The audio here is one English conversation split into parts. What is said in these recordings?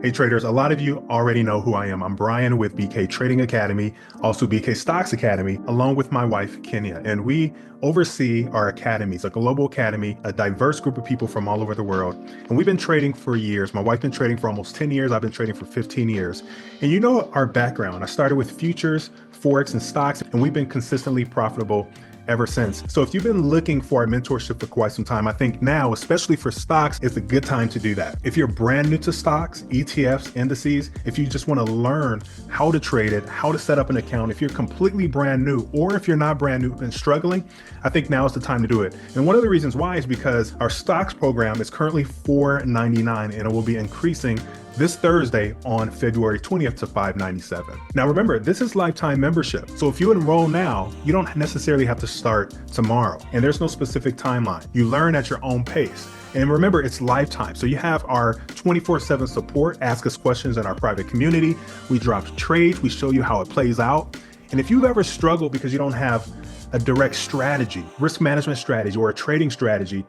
Hey traders, a lot of you already know who I am. I'm Brian with BK Trading Academy, also BK Stocks Academy, along with my wife, Kenya. And we oversee our academies, a global academy, a diverse group of people from all over the world. And we've been trading for years. My wife's been trading for almost 10 years. I've been trading for 15 years. And you know our background. I started with futures, Forex, and stocks, and we've been consistently profitable ever since. So if you've been looking for a mentorship for quite some time, I think now, especially for stocks, is a good time to do that. If you're brand new to stocks, ETFs, indices, if you just want to learn how to trade it, how to set up an account, if you're completely brand new, or if you're not brand new and struggling, I think now is the time to do it. And one of the reasons why is because our stocks program is currently $4.99 and it will be increasing this Thursday on February 20th to $5.97. Now remember, this is lifetime membership. So if you enroll now, you don't necessarily have to start tomorrow. And there's no specific timeline. You learn at your own pace. And remember, it's lifetime. So you have our 24/7 support, ask us questions in our private community. We drop trades, we show you how it plays out. And if you've ever struggled because you don't have a direct strategy, risk management strategy, or a trading strategy,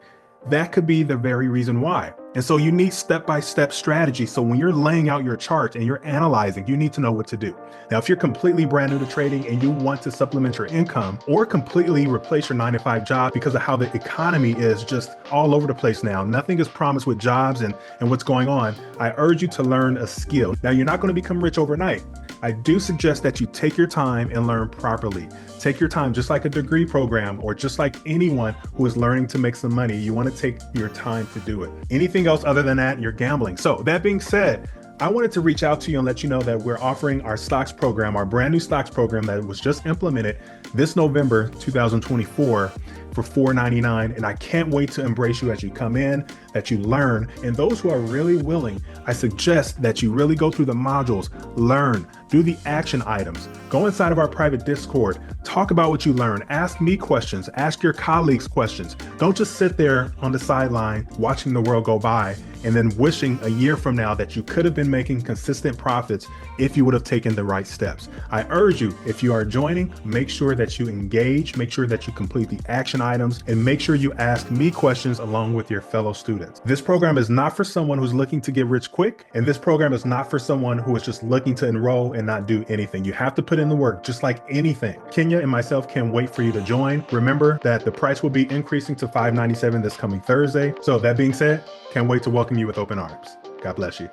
that could be the very reason why. And so you need step-by-step strategy. So when you're laying out your chart and you're analyzing, you need to know what to do. Now, if you're completely brand new to trading and you want to supplement your income or completely replace your 9-to-5 job because of how the economy is just all over the place now, nothing is promised with jobs and what's going on, I urge you to learn a skill. Now, you're not going to become rich overnight. I do suggest that you take your time and learn properly. Take your time, just like a degree program or just like anyone who is learning to make some money. You want to take your time to do it. Anything else other than that, you're gambling. So that being said, I wanted to reach out to you and let you know that we're offering our stocks program, our brand new stocks program that was just implemented this November 2024 for $4.99. And I can't wait to embrace you as you come in, that you learn. And those who are really willing, I suggest that you really go through the modules, learn, do the action items, go inside of our private Discord, talk about what you learn, ask me questions, ask your colleagues questions. Don't just sit there on the sideline watching the world go by and then wishing a year from now that you could have been making consistent profits if you would have taken the right steps. I urge you, if you are joining, make sure that you engage, make sure that you complete the action items, and make sure you ask me questions along with your fellow students. This program is not for someone who's looking to get rich quick, and this program is not for someone who is just looking to enroll and not do anything. You have to put in the work, just like anything. Kenya and myself can't wait for you to join. Remember that the price will be increasing to $5.97 this coming Thursday. So that being said, can't wait to welcome you with open arms. God bless you.